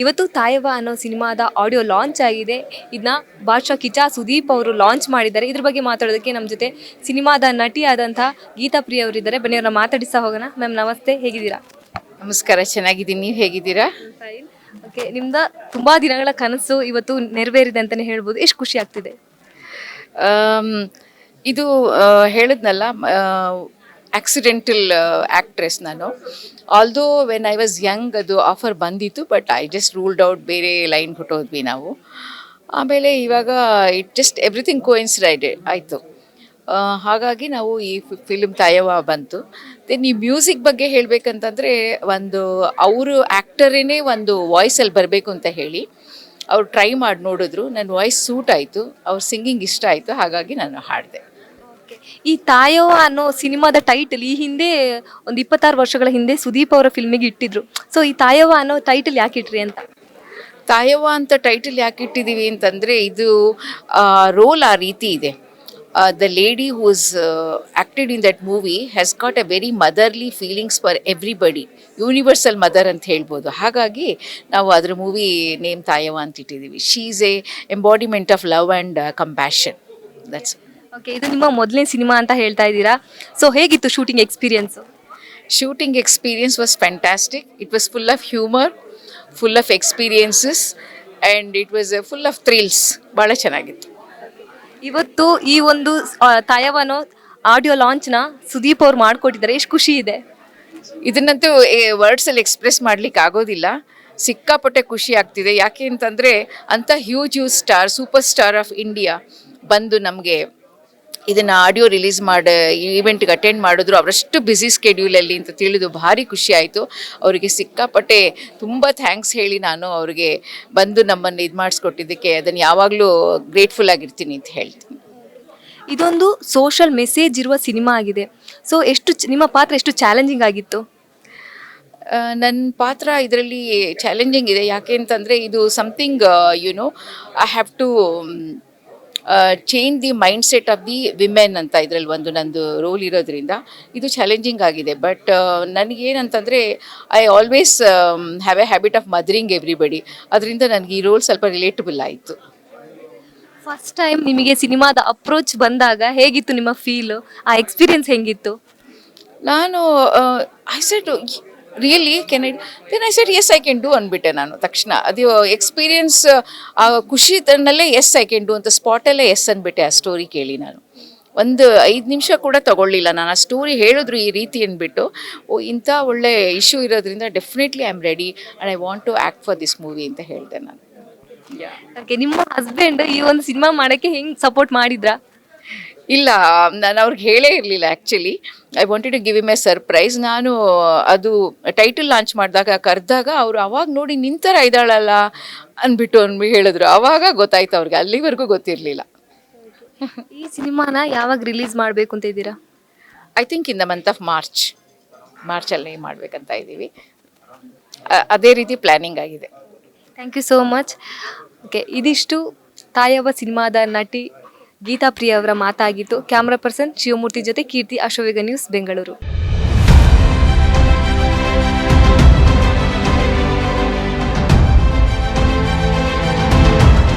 ಇವತ್ತು ತಾಯವ್ವ ಅನ್ನೋ ಸಿನಿಮಾದ ಆಡಿಯೋ ಲಾಂಚ್ ಆಗಿದೆ. ಇದನ್ನ ಬಾದ್ಶಾ ಕಿಚ್ಚ ಸುದೀಪ್ ಅವರು ಲಾಂಚ್ ಮಾಡಿದ್ದಾರೆ. ಇದ್ರ ಬಗ್ಗೆ ಮಾತಾಡೋದಕ್ಕೆ ನಮ್ಮ ಜೊತೆ ಸಿನಿಮಾದ ನಟಿ ಆದಂಥ ಗೀತಾ ಪ್ರಿಯ ಅವರಿದ್ದಾರೆ. ಬನ್ನಿ ಅವ್ರನ್ನ ಮಾತಾಡಿಸ್ತಾ ಹೋಗೋಣ. ಮ್ಯಾಮ್ ನಮಸ್ತೆ, ಹೇಗಿದ್ದೀರಾ? ನಮಸ್ಕಾರ, ಚೆನ್ನಾಗಿದ್ದೀನಿ. ನೀವು ಹೇಗಿದ್ದೀರಾ? ಓಕೆ, ನಿಮ್ದ ತುಂಬಾ ದಿನಗಳ ಕನಸು ಇವತ್ತು ನೆರವೇರಿದೆ ಅಂತಾನೆ ಹೇಳ್ಬೋದು. ಎಷ್ಟು ಖುಷಿ ಆಗ್ತಿದೆ? ಇದು ಹೇಳಿದ್ನಲ್ಲ, ಆಕ್ಸಿಡೆಂಟಲ್ ಆ್ಯಕ್ಟ್ರೆಸ್ ನಾನು. Although when I was Young ಅದು ಆಫರ್ ಬಂದಿತ್ತು, but I just ruled out, ಬೇರೆ ಲೈನ್ ಹೊಟ್ಟೋದ್ವಿ ನಾವು. ಆಮೇಲೆ ಇವಾಗ ಇಟ್ ಜಸ್ಟ್ ಎವ್ರಿಥಿಂಗ್ ಕೋಇನ್ಸಿಡೆಡ್ ಆಯಿತು. ಹಾಗಾಗಿ ನಾವು ಈ ಫಿಲ್ಮ್ ತಾಯವ್ವ ಬಂತು. ದೆನ್ ಈ ಮ್ಯೂಸಿಕ್ ಬಗ್ಗೆ ಹೇಳಬೇಕಂತಂದರೆ, ಒಂದು ಅವರು ಆ್ಯಕ್ಟರೇನೇ ಒಂದು ವಾಯ್ಸಲ್ಲಿ ಬರಬೇಕು ಅಂತ ಹೇಳಿ ಅವ್ರು ಟ್ರೈ ಮಾಡಿ ನೋಡಿದ್ರು. ನನ್ನ ವಾಯ್ಸ್ ಸೂಟ್ ಆಯಿತು, ಅವ್ರ ಸಿಂಗಿಂಗ್ ಇಷ್ಟ ಆಯಿತು, ಹಾಗಾಗಿ ನಾನು ಹಾಡಿದೆ. ಈ ತಾಯವ್ವ ಅನ್ನೋ ಸಿನಿಮಾದ ಟೈಟಲ್ ಈ ಹಿಂದೆ ಒಂದು 26 ವರ್ಷಗಳ ಹಿಂದೆ ಸುದೀಪ್ ಅವರ ಫಿಲ್ಮಿಗೆ ಇಟ್ಟಿದ್ರು. ಸೊ ಈ ತಾಯವ್ವ ಅನ್ನೋ ಟೈಟಲ್ ಯಾಕೆ ಇಟ್ರಿ ಅಂತ? ತಾಯವ್ವ ಅಂತ ಟೈಟಲ್ ಯಾಕೆ ಇಟ್ಟಿದ್ದೀವಿ ಅಂತಂದರೆ, ಇದು ರೋಲ್ ಆ ರೀತಿ ಇದೆ. The lady who is acted in that movie has got A very motherly feelings for everybody, universal mother ಅಂತ ಹೇಳ್ಬೋದು. ಹಾಗಾಗಿ ನಾವು ಅದರ ಮೂವಿ ನೇಮ್ ತಾಯವ್ವ ಅಂತ ಇಟ್ಟಿದ್ದೀವಿ. She is A embodiment of love and compassion. That's. Okay, ಇದು ನಿಮ್ಮ ಮೊದಲನೇ ಸಿನಿಮಾ ಅಂತ ಹೇಳ್ತಾ ಇದ್ದೀರಾ. ಸೊ ಹೇಗಿತ್ತು shooting experience? Shooting experience was fantastic. It was full of humor, full of experiences, and it was full of thrills. ಭಾಳ ಚೆನ್ನಾಗಿತ್ತು. ಇವತ್ತು ಈ ಒಂದು ತಾಯವ್ವನೋ ಆಡಿಯೋ ಲಾಂಚ್ನ ಸುದೀಪ್ ಅವ್ರು ಮಾಡಿಕೊಟ್ಟಿದ್ದಾರೆ. ಎಷ್ಟು ಖುಷಿ ಇದೆ? ಇದನ್ನಂತೂ ವರ್ಡ್ಸಲ್ಲಿ ಎಕ್ಸ್ಪ್ರೆಸ್ ಮಾಡ್ಲಿಕ್ಕೆ ಆಗೋದಿಲ್ಲ. ಸಿಕ್ಕಾಪಟ್ಟೆ ಖುಷಿ ಆಗ್ತಿದೆ. ಯಾಕೆ ಅಂತಂದರೆ, ಅಂಥ huge star, super star of India ಬಂದು ನಮಗೆ ಇದನ್ನು ಆಡಿಯೋ ರಿಲೀಸ್ ಮಾಡಿ ಈವೆಂಟ್ಗೆ ಅಟೆಂಡ್ ಮಾಡಿದ್ರು. ಅವರಷ್ಟು ಬ್ಯುಸಿ ಸ್ಕೆಡ್ಯೂಲಲ್ಲಿ ಅಂತ ತಿಳಿದು ಭಾರಿ ಖುಷಿ ಆಯಿತು. ಅವರಿಗೆ ಸಿಕ್ಕಾಪಟ್ಟೆ ತುಂಬ ಥ್ಯಾಂಕ್ಸ್ ಹೇಳಿ ನಾನು ಅವ್ರಿಗೆ ಬಂದು ನಮ್ಮನ್ನು ಇದು ಮಾಡಿಸ್ಕೊಟ್ಟಿದ್ದಕ್ಕೆ ಅದನ್ನು ಯಾವಾಗಲೂ ಗ್ರೇಟ್ಫುಲ್ ಆಗಿರ್ತೀನಿ ಅಂತ ಹೇಳ್ತೀನಿ. ಇದೊಂದು ಸೋಷಲ್ ಮೆಸೇಜ್ ಇರುವ ಸಿನಿಮಾ ಆಗಿದೆ. ಸೊ ನಿಮ್ಮ ಪಾತ್ರ ಎಷ್ಟು ಚಾಲೆಂಜಿಂಗ್ ಆಗಿತ್ತು? ನನ್ನ ಪಾತ್ರ ಇದರಲ್ಲಿ ಚಾಲೆಂಜಿಂಗ್ ಇದೆ. ಯಾಕೆ ಅಂತಂದರೆ, ಇದು something I have to change the mind set of the women ಅಂತ ಇದರಲ್ಲಿ ಒಂದು ನಂದು ರೋಲ್ ಇರೋದ್ರಿಂದ ಇದು ಚಾಲೆಂಜಿಂಗ್ ಆಗಿದೆ. ಬಟ್ ನನಗೇನಂತಂದರೆ, I always have a habit of mothering everybody. ಅದರಿಂದ ನನಗೆ ಈ ರೋಲ್ ಸ್ವಲ್ಪ ರಿಲೇಟಬಲ್ ಆಯಿತು. ಫಸ್ಟ್ ಟೈಮ್ ನಿಮಗೆ ಸಿನಿಮಾದ ಅಪ್ರೋಚ್ ಬಂದಾಗ ಹೇಗಿತ್ತು ನಿಮ್ಮ ಫೀಲು? ಆ ಎಕ್ಸ್ಪೀರಿಯನ್ಸ್ ಹೆಂಗಿತ್ತು? ನಾನು I said really can I, then I said yes I can do ಅಂದ್ಬಿಟ್ಟೆ ನಾನು ತಕ್ಷಣ. ಅದು ಎಕ್ಸ್ಪೀರಿಯನ್ಸ್ ಖುಷಿ ತನ್ನಲ್ಲೇ ಎಸ್ ಐ ಕ್ಯಾನ್ ಡೂ ಅಂತ ಸ್ಪಾಟಲ್ಲೇ ಎಸ್ ಅಂದ್ಬಿಟ್ಟೆ. ಆ ಸ್ಟೋರಿ ಕೇಳಿ ನಾನು ಒಂದು 5 ನಿಮಿಷ ಕೂಡ ತಗೊಳ್ಳಿಲ್ಲ. ನಾನು ಆ ಸ್ಟೋರಿ ಹೇಳಿದ್ರು ಈ ರೀತಿ ಅಂದ್ಬಿಟ್ಟು, ಇಂಥ ಒಳ್ಳೆ ಇಶ್ಯೂ ಇರೋದ್ರಿಂದ definitely I am ready and I want to act for this movie ಅಂತ ಹೇಳಿದೆ ನಾನು. ಓಕೆ, ನಿಮ್ಮ ಹಸ್ಬೆಂಡ್ ಈ ಒಂದು ಸಿನಿಮಾ ಮಾಡೋಕ್ಕೆ ಹೆಂಗೆ ಸಪೋರ್ಟ್ ಮಾಡಿದ್ರಾ? ಇಲ್ಲ, ನಾನು ಅವ್ರಿಗೆ ಹೇಳೇ ಇರಲಿಲ್ಲ. Actually I wanted to give him a surprise. ನಾನು ಅದು ಟೈಟಲ್ ಲಾಂಚ್ ಮಾಡಿದಾಗ ಕರೆದಾಗ ಅವರು ಅವಾಗ ನೋಡಿ ನಿಂತರ ಇದ್ದಾಳಲ್ಲ ಅಂದ್ಬಿಟ್ಟು ಹೇಳಿದ್ರು. ಆವಾಗ ಗೊತ್ತಾಯ್ತು ಅವ್ರಿಗೆ, ಅಲ್ಲಿವರೆಗೂ ಗೊತ್ತಿರಲಿಲ್ಲ. ಈ ಸಿನಿಮಾನ ಯಾವಾಗ ರಿಲೀಸ್ ಮಾಡಬೇಕು ಅಂತ ಇದ್ದೀರಾ? I think in the month of ಮಾರ್ಚಲ್ಲಿ ಮಾಡಬೇಕಂತ ಇದ್ದೀವಿ. ಅದೇ ರೀತಿ ಪ್ಲ್ಯಾನಿಂಗ್ ಆಗಿದೆ. Thank you so much. Okay, ಇದಿಷ್ಟು ತಾಯವ್ವ ಸಿನಿಮಾದ ನಟಿ ಗೀತಾ ಪ್ರಿಯ ಅವರ ಮಾತಾಗಿತ್ತು. ಕ್ಯಾಮ್ರಾ ಪರ್ಸನ್ ಶಿವಮೂರ್ತಿ ಜೊತೆ ಕೀರ್ತಿ, ಅಶೋವೇಗ ನ್ಯೂಸ್, ಬೆಂಗಳೂರು.